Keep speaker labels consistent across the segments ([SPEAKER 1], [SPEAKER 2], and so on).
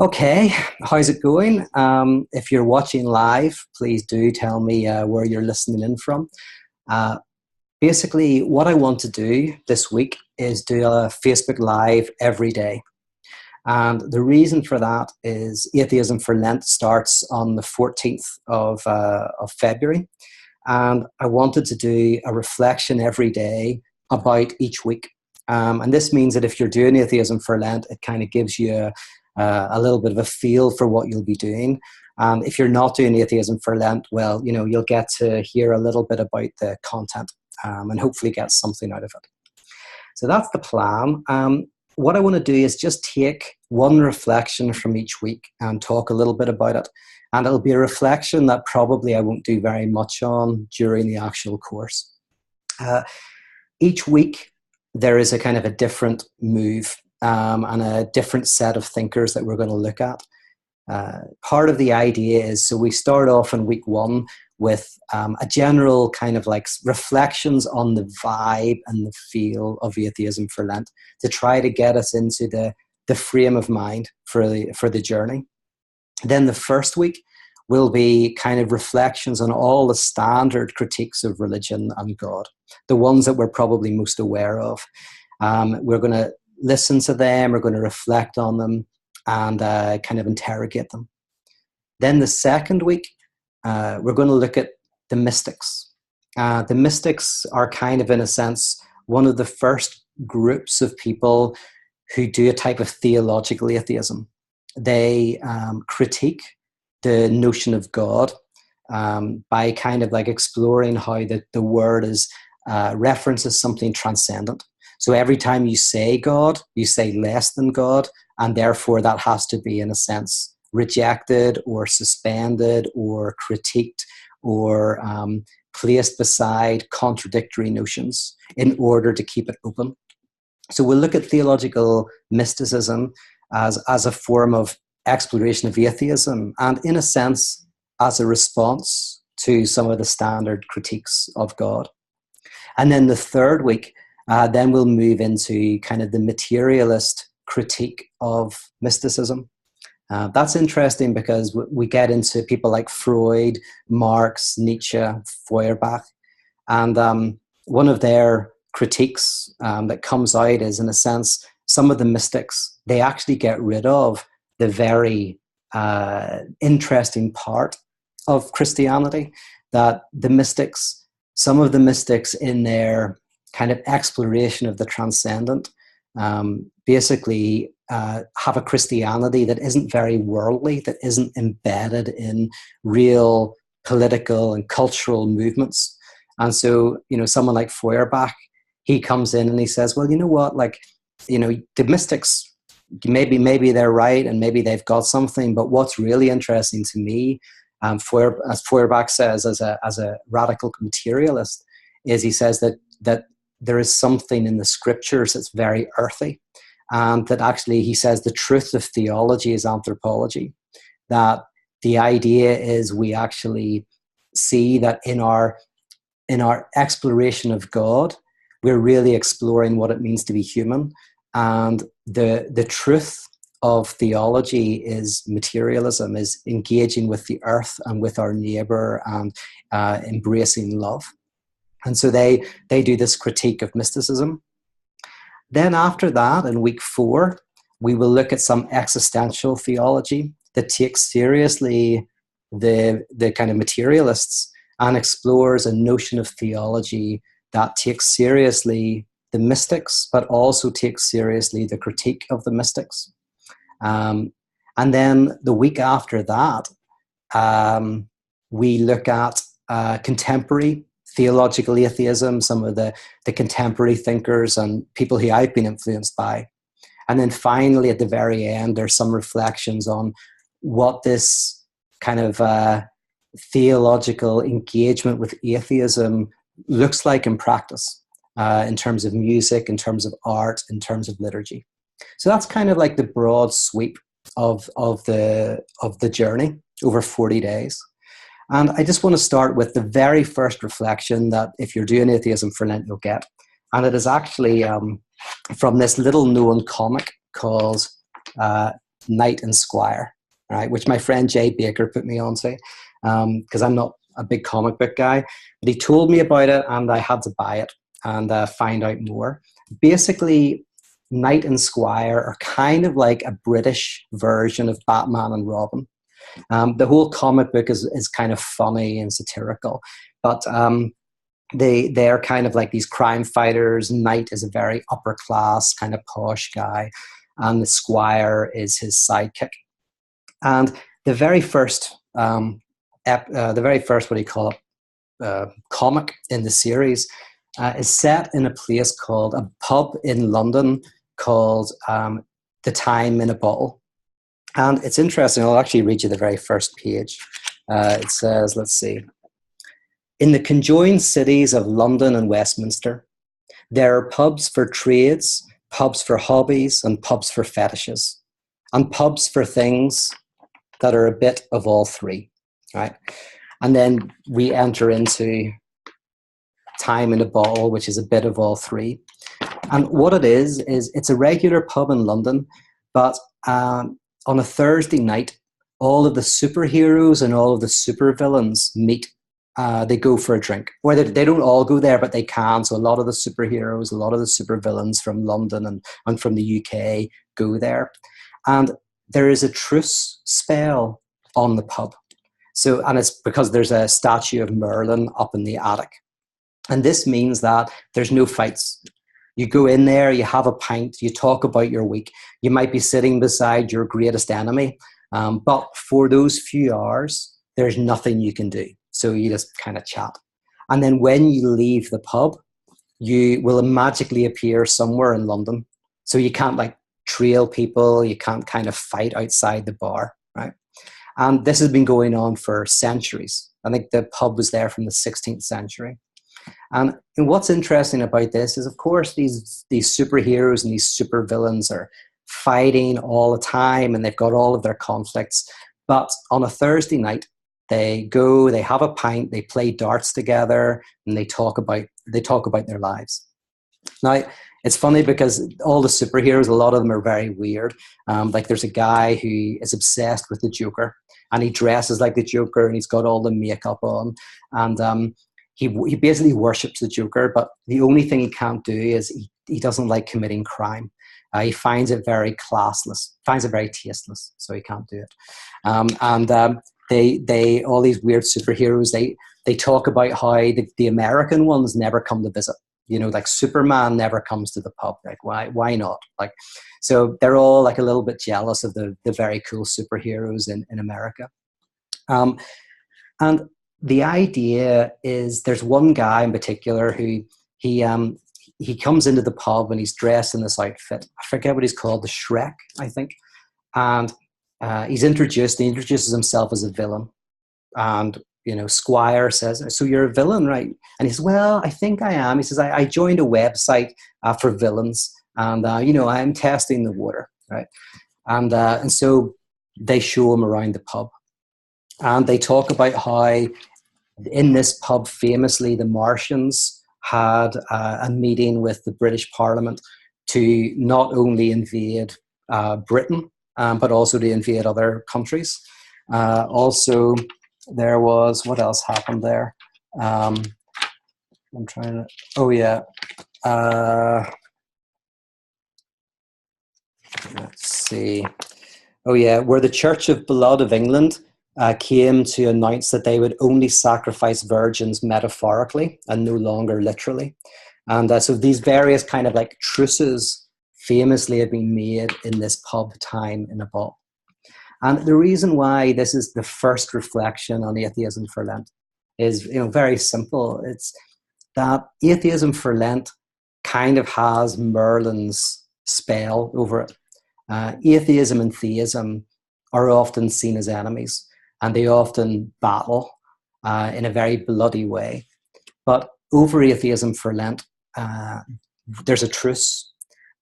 [SPEAKER 1] Okay, how's it going? If you're watching live, please do tell me where you're listening in from. Uh, Basically, what I want to do this week is do a Facebook Live every day. And the reason for that is Atheism for Lent starts on the 14th of February. And I wanted to do a reflection every day about each week. And this means that if you're doing Atheism for Lent, it kind of gives you a little bit of a feel for what you'll be doing. And if you're not doing Atheism for Lent, well, you'll get to hear a little bit about the content and hopefully get something out of it. So that's the plan. What I want to do is just take one reflection from each week and talk a little bit about it. And it'll be a reflection that probably I won't do very much on during the actual course. Each week, there is a kind of a different move and a different set of thinkers that we're going to look at. Part of the idea is, so we start off in week one with a general kind of like reflections on the vibe and the feel of Atheism for Lent to try to get us into the frame of mind for the journey. Then the first week will be kind of reflections on all the standard critiques of religion and God, the ones that we're probably most aware of. We're going to listen to them, we're going to reflect on them, and kind of interrogate them. Then the second week, we're going to look at the mystics. The mystics are kind of, in a sense, one of the first groups of people who do a type of theological atheism. They critique the notion of God by kind of like exploring how the word is references something transcendent. So every time you say God, you say less than God, and therefore that has to be, in a sense, rejected or suspended or critiqued or placed beside contradictory notions in order to keep it open. So we'll look at theological mysticism as a form of exploration of atheism and, in a sense, as a response to some of the standard critiques of God. And then the third week, then we'll move into kind of the materialist critique of mysticism. That's interesting because we get into people like Freud, Marx, Nietzsche, Feuerbach, and one of their critiques that comes out is, in a sense, some of the mystics, they actually get rid of the very interesting part of Christianity, that the mystics, some of the mystics in their kind of exploration of the transcendent, basically have a Christianity that isn't very worldly, that isn't embedded in real political and cultural movements. And so, someone like Feuerbach, he comes in and he says, well, you know what, the mystics, maybe they're right and maybe they've got something, but what's really interesting to me, as Feuerbach says, as a radical materialist, is he says that there is something in the scriptures that's very earthy, and that actually, he says, the truth of theology is anthropology, that the idea is we actually see that in our exploration of God, we're really exploring what it means to be human, and the truth of theology is materialism, is engaging with the earth and with our neighbor and embracing love. And so they do this critique of mysticism. Then after that, in week 4, we will look at some existential theology that takes seriously the kind of materialists and explores a notion of theology that takes seriously the mystics, but also takes seriously the critique of the mystics. And then the week after that, we look at contemporary theological atheism, some of the contemporary thinkers and people who I've been influenced by. And then finally, at the very end, there's some reflections on what this kind of theological engagement with atheism looks like in practice, in terms of music, in terms of art, in terms of liturgy. So that's kind of like the broad sweep of the journey over 40 days. And I just want to start with the very first reflection that if you're doing Atheism for Lent, you'll get. And it is actually from this little known comic called Knight and Squire, right? Which my friend Jay Baker put me onto, because I'm not a big comic book guy. But he told me about it, and I had to buy it and find out more. Basically, Knight and Squire are kind of like a British version of Batman and Robin. The whole comic book is kind of funny and satirical, but they're kind of like these crime fighters. Knight is a very upper class kind of posh guy, and the Squire is his sidekick. And the very first, what do you call it, comic in the series is set in a place called a pub in London called The Time in a Bottle. And it's interesting. I'll actually read you the very first page. It says, let's see. In the conjoined cities of London and Westminster, there are pubs for trades, pubs for hobbies, and pubs for fetishes, and pubs for things that are a bit of all three, right? And then we enter into Time in a Bottle, which is a bit of all three. And what it is it's a regular pub in London, but on a Thursday night, all of the superheroes and all of the supervillains meet. They go for a drink. Or they don't all go there, but they can. So a lot of the superheroes, a lot of the supervillains from London and from the UK go there. And there is a truce spell on the pub. So, and it's because there's a statue of Merlin up in the attic. And this means that there's no fights. You go in there, you have a pint, you talk about your week. You might be sitting beside your greatest enemy. But for those few hours, there's nothing you can do. So you just kind of chat. And then when you leave the pub, you will magically appear somewhere in London. So you can't like trail people, you can't kind of fight outside the bar, right? And this has been going on for centuries. I think the pub was there from the 16th century. And what's interesting about this is, of course, these superheroes and these supervillains are fighting all the time, and they've got all of their conflicts. But on a Thursday night, they go, they have a pint, they play darts together, and they talk about their lives. Now, it's funny because all the superheroes, a lot of them are very weird. Like there's a guy who is obsessed with the Joker, and he dresses like the Joker, and he's got all the makeup on, and he basically worships the Joker. But the only thing he can't do is he doesn't like committing crime. He finds it very classless, finds it very tasteless, so he can't do it. They all these weird superheroes, they talk about how the American ones never come to visit. You know, like Superman never comes to the pub. Like, why not? Like, so they're all like a little bit jealous of the very cool superheroes in America. And the idea is there's one guy in particular who he comes into the pub and he's dressed in this outfit. I forget what he's called, the Shrek, I think. And he introduces himself as a villain. And, you know, Squire says, so you're a villain, right? And he says, well, I think I am. He says, I joined a website for villains, and, you know, I'm testing the water, right? And so they show him around the pub. And they talk about how in this pub, famously, the Martians had a meeting with the British Parliament to not only invade Britain, but also to invade other countries. Also, there was, what else happened there? I'm trying to, oh yeah. Let's see. Oh yeah, where the Church of Blood of England came to announce that they would only sacrifice virgins metaphorically and no longer literally. And so these various kind of like truces famously have been made in this pub, Time in a Bottle. And the reason why this is the first reflection on atheism for Lent is, you know, very simple. It's that atheism for Lent kind of has Merlin's spell over it. Atheism and theism are often seen as enemies, and they often battle in a very bloody way. But over atheism for Lent, there's a truce,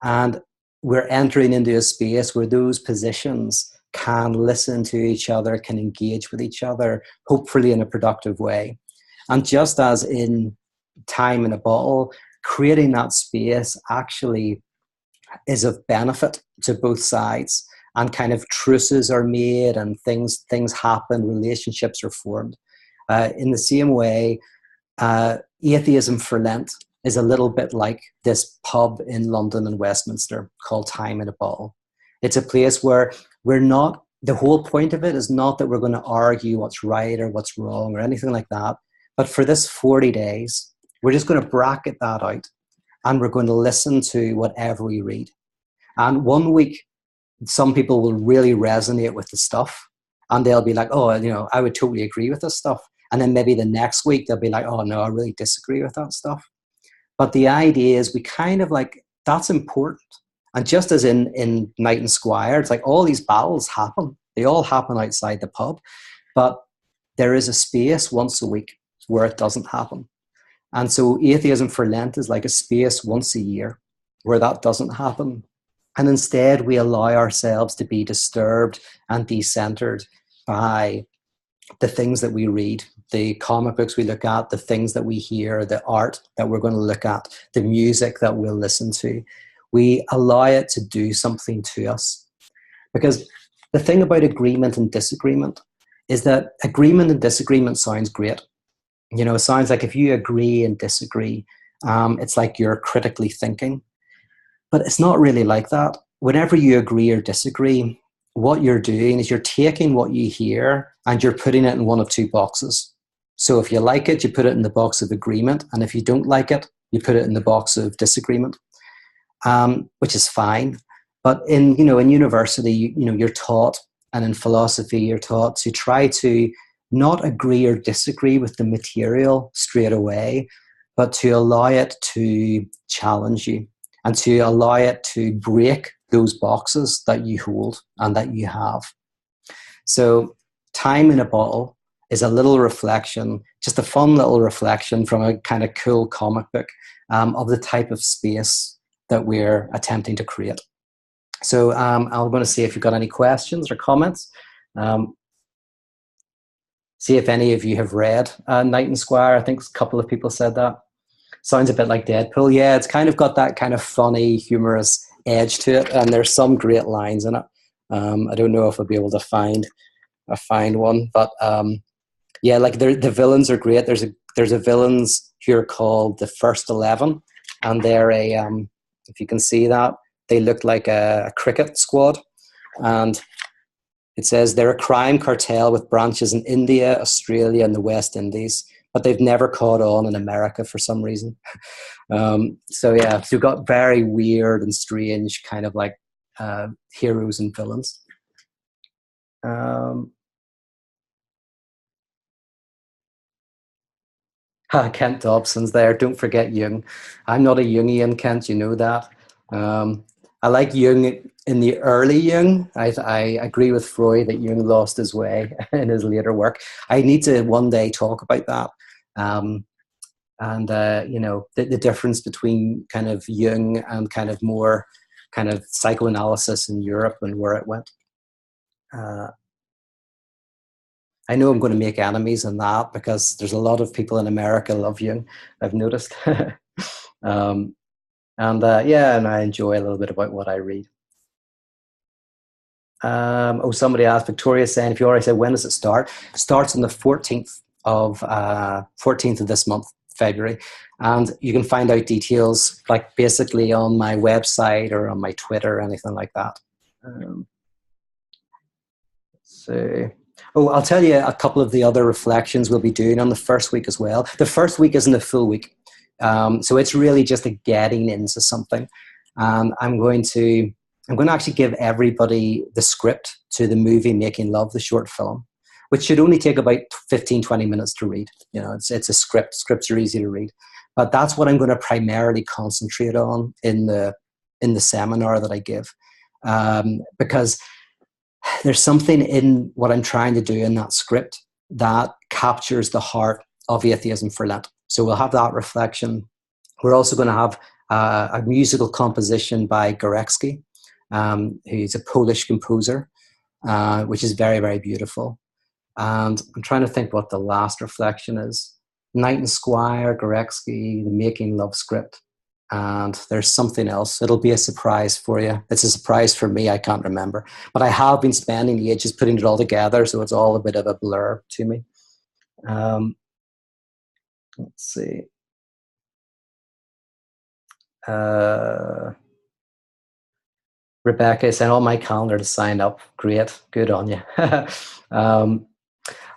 [SPEAKER 1] and we're entering into a space where those positions can listen to each other, can engage with each other, hopefully in a productive way. And just as in Time in a Bottle, creating that space actually is of benefit to both sides. and kind of truces are made, and things happen, relationships are formed. In the same way, Atheism for Lent is a little bit like this pub in London and Westminster called Time in a Bottle. It's a place where we're not, the whole point of it is not that we're going to argue what's right or what's wrong or anything like that. But for this 40 days, we're just going to bracket that out, and we're going to listen to whatever we read. And one week, some people will really resonate with the stuff, and they'll be like, oh, I would totally agree with this stuff. And then maybe the next week, they'll be like, oh, no, I really disagree with that stuff. But the idea is we kind of like, that's important. And just as in Knight and Squire, it's like all these battles happen. They all happen outside the pub. But there is a space once a week where it doesn't happen. And so Atheism for Lent is like a space once a year where that doesn't happen. And instead, we allow ourselves to be disturbed and decentered by the things that we read, the comic books we look at, the things that we hear, the art that we're going to look at, the music that we'll listen to. We allow it to do something to us. Because the thing about agreement and disagreement is that agreement and disagreement sounds great. It sounds like if you agree and disagree, it's like you're critically thinking. But it's not really like that. Whenever you agree or disagree, what you're doing is you're taking what you hear and you're putting it in one of two boxes. So if you like it, you put it in the box of agreement. And if you don't like it, you put it in the box of disagreement, which is fine. But in university, you're taught, and in philosophy, you're taught to try to not agree or disagree with the material straight away, but to allow it to challenge you and to allow it to break those boxes that you hold and that you have. So Time in a Bottle is a little reflection, just a fun little reflection from a kind of cool comic book of the type of space that we're attempting to create. So I'm going to see if you've got any questions or comments. See if any of you have read Knight and Squire. I think a couple of people said that. Sounds a bit like Deadpool. Yeah, it's kind of got that kind of funny, humorous edge to it, and there's some great lines in it. I don't know if I'll be able to find one, but yeah, like the villains are great. There's a villains who are called the First 11, and they're if you can see that, they look like a cricket squad, and it says they're a crime cartel with branches in India, Australia, and the West Indies, but they've never caught on in America for some reason. So yeah, so you've got very weird and strange kind of like heroes and villains. Kent Dobson's there. Don't forget Jung. I'm not a Jungian, Kent. You know that. I like Jung in the early Jung. I agree with Freud that Jung lost his way in his later work. I need to one day talk about that. And the difference between kind of Jung and kind of more kind of psychoanalysis in Europe and where it went. I know I'm going to make enemies in that because there's a lot of people in America love Jung, I've noticed. And I enjoy a little bit about what I read. Somebody asked, Victoria saying, if you already said, when does it start? It starts on the 14th of this month, February. And you can find out details like basically on my website or on my Twitter or anything like that. I'll tell you a couple of the other reflections we'll be doing on the first week as well. The first week isn't a full week. So it's really just a getting into something. I'm going to actually give everybody the script to the movie Making Love, the short film, which should only take about 15, 20 minutes to read. It's a script. Scripts are easy to read. But that's what I'm going to primarily concentrate on in the seminar that I give. Because there's something in what I'm trying to do in that script that captures the heart of Atheism for Lent. So we'll have that reflection. We're also going to have a musical composition by Gorecki, who's a Polish composer, which is very, very beautiful. And I'm trying to think what the last reflection is. Knight and Squire, Gorecki, the Making Love script. and there's something else. It'll be a surprise for you. It's a surprise for me. I can't remember. But I have been spending the ages putting it all together, so it's all a bit of a blur to me. Let's see. Rebecca is saying, "Oh, my calendar to sign up." Great. Good on you.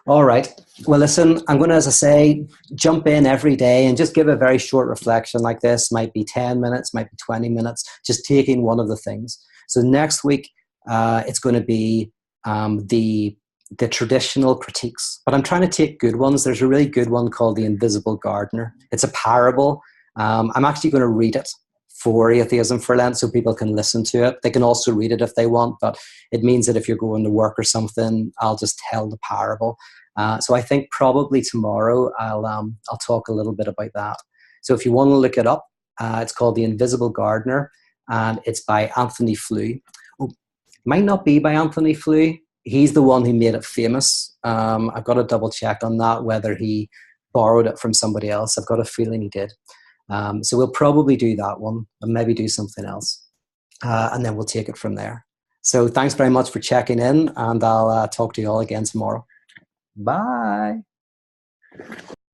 [SPEAKER 1] All right. Well, listen, I'm going to, as I say, jump in every day and just give a very short reflection like this. Might be 10 minutes, might be 20 minutes, just taking one of the things. So next week, it's going to be the traditional critiques, but I'm trying to take good ones. There's a really good one called The Invisible Gardener. It's a parable. I'm actually going to read it for Atheism for Lent so people can listen to it. They can also read it if they want, but it means that if you're going to work or something, I'll just tell the parable. So I think probably tomorrow I'll talk a little bit about that. So if you want to look it up, it's called The Invisible Gardener, and it's by Anthony Flew. Oh, might not be by Anthony Flew. He's the one who made it famous. I've got to double check on that, whether he borrowed it from somebody else. I've got a feeling he did. So we'll probably do that one and maybe do something else. And then we'll take it from there. So thanks very much for checking in, and I'll talk to you all again tomorrow. Bye.